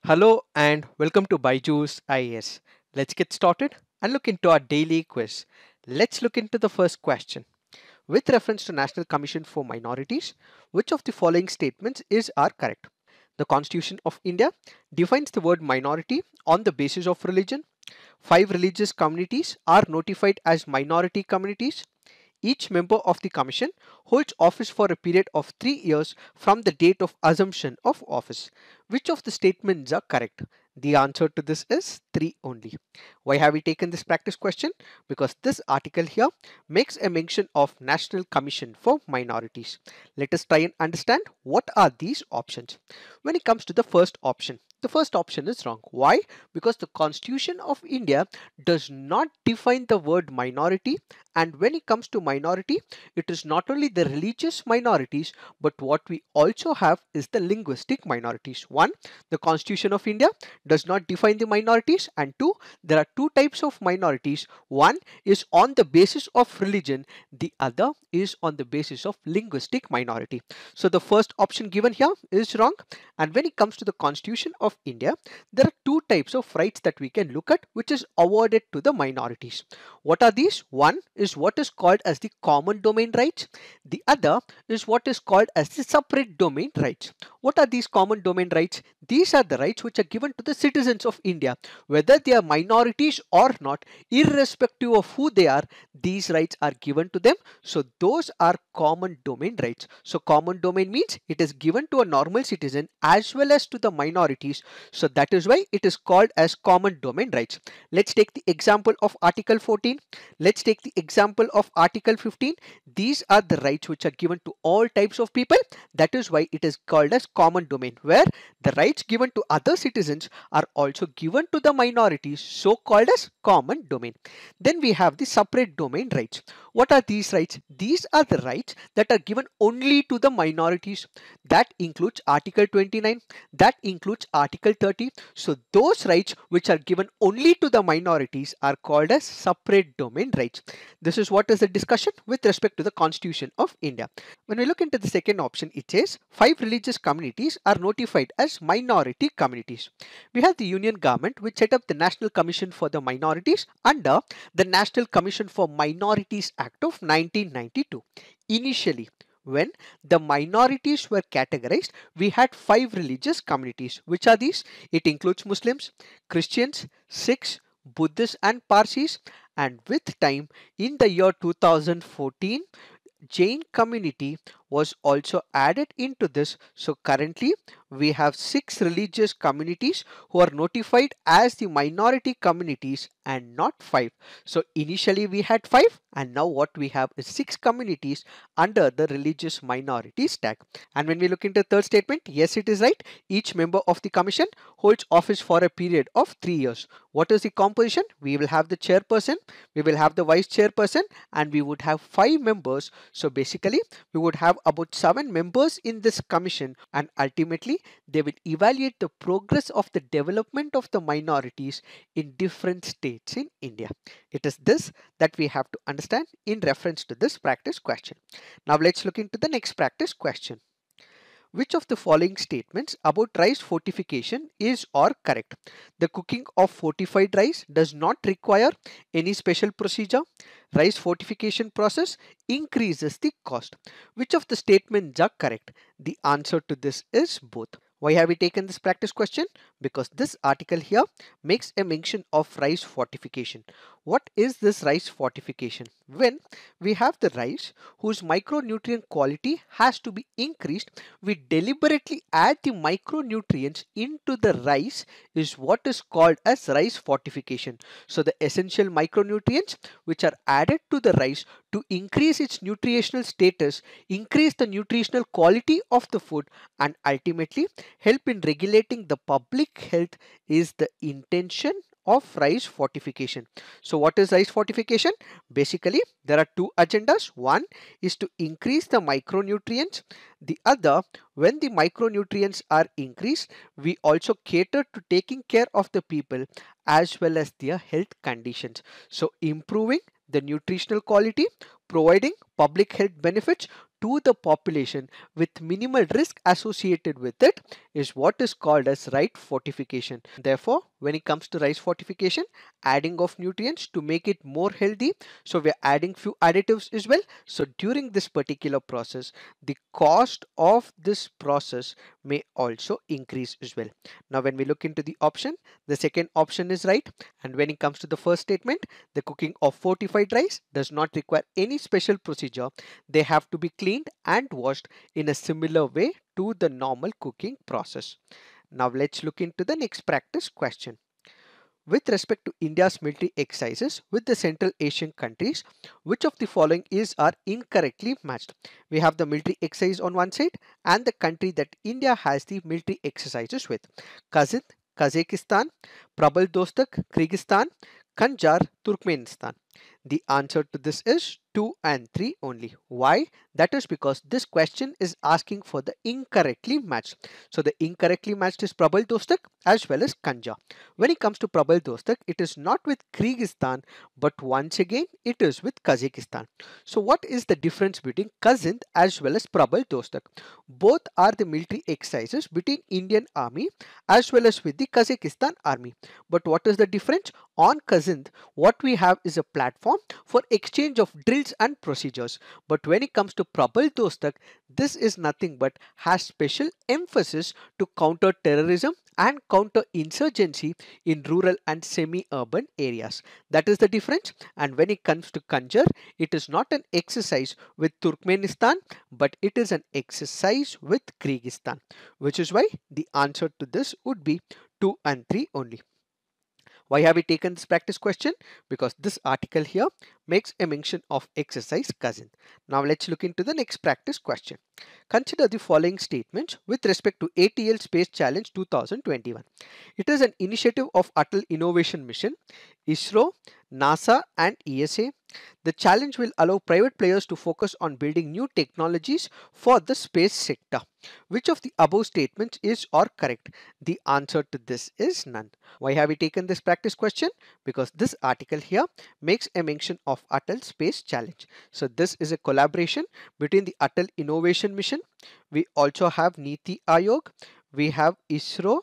Hello and welcome to BYJU'S IAS. Let's get started and look into our daily quiz. Let's look into the first question. With reference to National Commission for Minorities, which of the following statements are correct? The Constitution of India defines the word minority on the basis of religion. 5 religious communities are notified as minority communities. Each member of the commission holds office for a period of 3 years from the date of assumption of office. Which of the statements are correct? The answer to this is 3 only. Why have we taken this practice question? Because this article here makes a mention of National Commission for Minorities. Let us try and understand what are these options. When it comes to the first option is wrong. Why? Because the Constitution of India does not define the word minority, and when it comes to minority, it is not only the religious minorities, but what we also have is the linguistic minorities. One, the Constitution of India does not define the minorities, and two, there are two types of minorities. One is on the basis of religion, the other is on the basis of linguistic minority. So the first option given here is wrong. And when it comes to the Constitution of India, there are two types of rights that we can look at which is awarded to the minorities. What are these? One is what is called as the common domain rights. The other is what is called as the separate domain rights. What are these common domain rights? These are the rights which are given to the citizens of India, whether they are minorities or not, irrespective of who they are, these rights are given to them. So those are common domain rights. So common domain means it is given to a normal citizen as well as to the minorities. So that is why it is called as common domain rights. Let's take the example of Article 14. Let's take the example of Article 15. These are the rights which are given to all types of people. That is why it is called as common domain, where the rights given to other citizens are also given to the minorities, so called as common domain. Then we have the separate domain rights. What are these rights? These are the rights that are given only to the minorities. That includes Article 29, that includes Article 30. So those rights which are given only to the minorities are called as separate domain rights. This is what is the discussion with respect to the Constitution of India. When we look into the second option, it says 5 religious communities are notified as minority communities. We have the Union government which set up the National Commission for the Minorities under the National Commission for Minorities Act of 1992. Initially, when the minorities were categorized, we had 5 religious communities. Which are these? It includes Muslims, Christians, Sikhs, Buddhists and Parsis, and with time in the year 2014, Jain community was also added into this. So currently we have 6 religious communities who are notified as the minority communities and not 5. So initially we had 5 and now what we have is 6 communities under the religious minorities tag. And when we look into the third statement, yes, it is right. Each member of the commission holds office for a period of 3 years. What is the composition? We will have the chairperson, we will have the vice chairperson, and we would have 5 members. So basically we would have about 7 members in this commission, and ultimately they will evaluate the progress of the development of the minorities in different states in India. It is this that we have to understand in reference to this practice question. Now let's look into the next practice question. Which of the following statements about rice fortification is or correct? The cooking of fortified rice does not require any special procedure. Rice fortification process increases the cost. Which of the statements are correct? The answer to this is both. Why have we taken this practice question? Because this article here makes a mention of rice fortification. What is this rice fortification? When we have the rice whose micronutrient quality has to be increased, we deliberately add the micronutrients into the rice is what is called as rice fortification. So the essential micronutrients which are added to the rice to increase its nutritional status, increase the nutritional quality of the food, and ultimately help in regulating the public health is the intention of rice fortification. So what is rice fortification? Basically there are two agendas. One is to increase the micronutrients. The other, when the micronutrients are increased, we also cater to taking care of the people as well as their health conditions. So improving the nutritional quality, providing public health benefits to the population with minimal risk associated with it is what is called as right fortification. Therefore, when it comes to rice fortification, adding of nutrients to make it more healthy, so we're adding few additives as well. So during this particular process, the cost of this process may also increase as well. Now when we look into the option, the second option is right. And when it comes to the first statement, the cooking of fortified rice does not require any special procedure. They have to be cleaned and washed in a similar way to the normal cooking process. Now let's look into the next practice question. With respect to India's military exercises with the Central Asian countries, which of the following are incorrectly matched? We have the military exercise on one side and the country that India has the military exercises with. Kazind, Kazakhstan, Prabal Dostak, Kyrgyzstan, Kanjar, Turkmenistan. The answer to this is 2 and 3 only. Why? That is because this question is asking for the incorrectly matched. So the incorrectly matched is Prabal Dostak as well as Kanja. When it comes to Prabal Dostak, it is not with Kyrgyzstan, but once again it is with Kazakhstan. So what is the difference between Kazind as well as Prabal Dostak? Both are the military exercises between Indian Army as well as with the Kazakhstan Army. But what is the difference? On Kazind, what we have is a platform for exchange of drills and procedures. But when it comes to Prabal Dostak, this is nothing but has special emphasis to counter terrorism and counter insurgency in rural and semi-urban areas. That is the difference. And when it comes to Kanjar, it is not an exercise with Turkmenistan, but it is an exercise with Kyrgyzstan, which is why the answer to this would be 2 and 3 only. Why have we taken this practice question? Because this article here makes a mention of exercise Kazind. Now let's look into the next practice question. Consider the following statements with respect to ATL Space Challenge 2021. It is an initiative of ATL Innovation Mission, ISRO, NASA and ESA. The challenge will allow private players to focus on building new technologies for the space sector. Which of the above statements is or correct? The answer to this is none. Why have we taken this practice question? Because this article here makes a mention of ATL Space Challenge. So this is a collaboration between the ATL Innovation Mission. We also have Niti Aayog, we have ISRO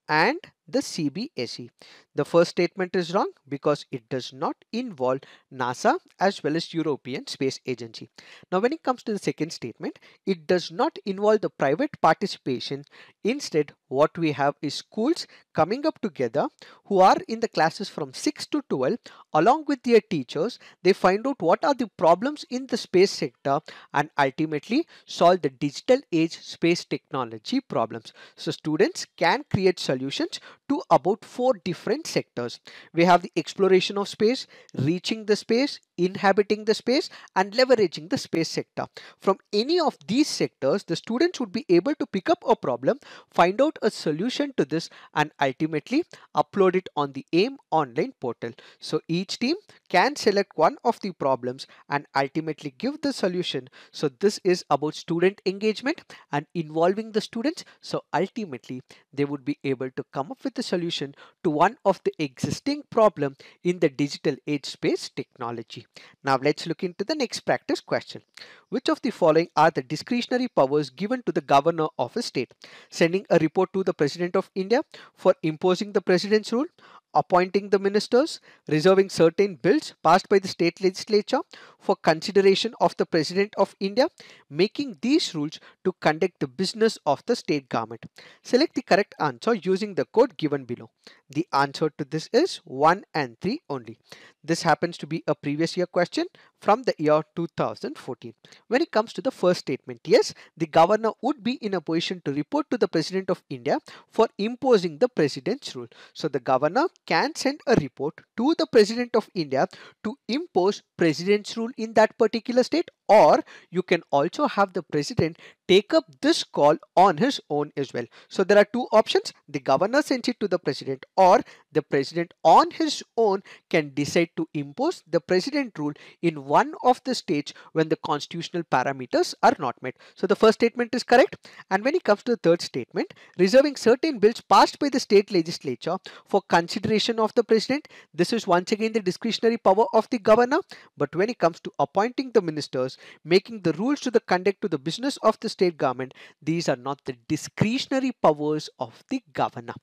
and the CBSE. The first statement is wrong because it does not involve NASA as well as European Space Agency. Now when it comes to the second statement, it does not involve the private participation. Instead, what we have is schools coming up together who are in the classes from 6 to 12 along with their teachers. They find out what are the problems in the space sector and ultimately solve the digital age space technology problems. So students can create solutions to about 4 different sectors. We have the exploration of space, reaching the space, inhabiting the space and leveraging the space sector. From any of these sectors, the students would be able to pick up a problem, find out a solution to this and ultimately upload it on the AIM online portal. So each team can select one of the problems and ultimately give the solution. So this is about student engagement and involving the students. So ultimately they would be able to come up with a solution to one of the existing problem in the digital age space technology. Now let's look into the next practice question. Which of the following are the discretionary powers given to the governor of a state? Sending a report to the President of India for imposing the president's rule, appointing the ministers, reserving certain bills passed by the state legislature for consideration of the President of India, making these rules to conduct the business of the state government. Select the correct answer using the code given below. The answer to this is 1 and 3 only. This happens to be a previous year question from the year 2014. When it comes to the first statement, yes, the governor would be in a position to report to the President of India for imposing the president's rule. So the governor can send a report to the President of India to impose president's rule in that particular state, or you can also have the president take up this call on his own as well. So there are two options. The governor sends it to the president, or the president on his own can decide to impose the president rule in one of the states when the constitutional parameters are not met. So the first statement is correct. And when it comes to the third statement, reserving certain bills passed by the state legislature for consideration of the president, this is once again the discretionary power of the governor. But when it comes to appointing the ministers, making the rules to the conduct to the business of the state government, these are not the discretionary powers of the governor.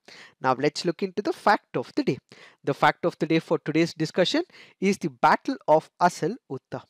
Now let's look into the fact of the day. The fact of the day for today's discussion is the Battle of Asal, Uttar.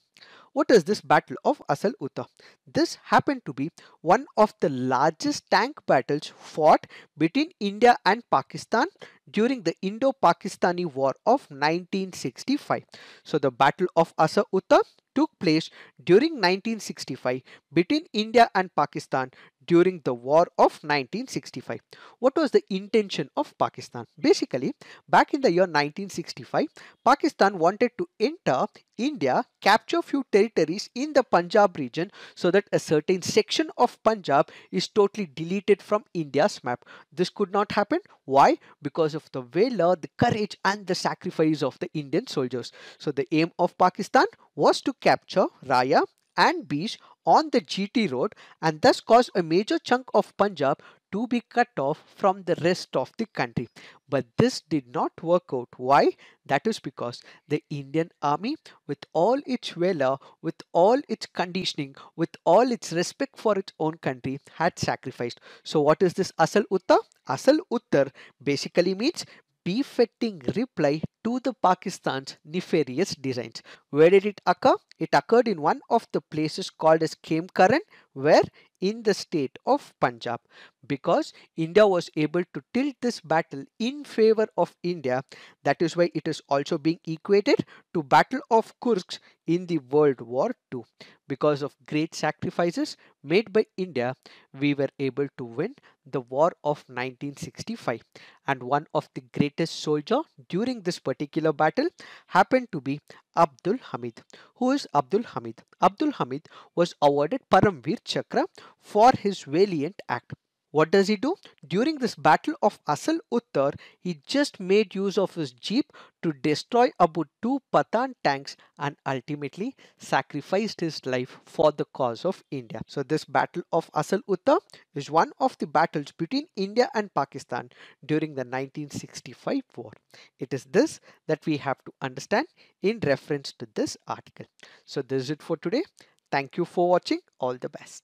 What is this Battle of Asal, Uttar? This happened to be one of the largest tank battles fought between India and Pakistan during the Indo-Pakistani War of 1965. So the Battle of Asal, Uttar took place during 1965 between India and Pakistan during the War of 1965. What was the intention of Pakistan? Basically, back in the year 1965, Pakistan wanted to enter India, capture few territories in the Punjab region so that a certain section of Punjab is totally deleted from India's map. This could not happen. Why? Because of the valor, the courage and the sacrifice of the Indian soldiers. So the aim of Pakistan was to capture Raya and Beach on the GT road and thus cause a major chunk of Punjab to be cut off from the rest of the country. But this did not work out. Why? That is because the Indian army, with all its valor, with all its conditioning, with all its respect for its own country, had sacrificed. So what is this Asal Uttar? Asal Uttar basically means befitting reply to the Pakistan's nefarious designs. Where did it occur? It occurred in one of the places called as Kemkaran, where in the state of Punjab. Because India was able to tilt this battle in favor of India, that is why it is also being equated to Battle of Kursk in the World War II. Because of great sacrifices made by India, we were able to win the War of 1965. And one of the greatest soldier during this particular battle happened to be Abdul Hamid. Who is Abdul Hamid? Abdul Hamid was awarded Paramveer Chakra for his valiant act. What does he do? During this Battle of Asal Uttar, he just made use of his jeep to destroy about 2 Pathan tanks and ultimately sacrificed his life for the cause of India. So this Battle of Asal Uttar is one of the battles between India and Pakistan during the 1965 war. It is this that we have to understand in reference to this article. So this is it for today. Thank you for watching. All the best.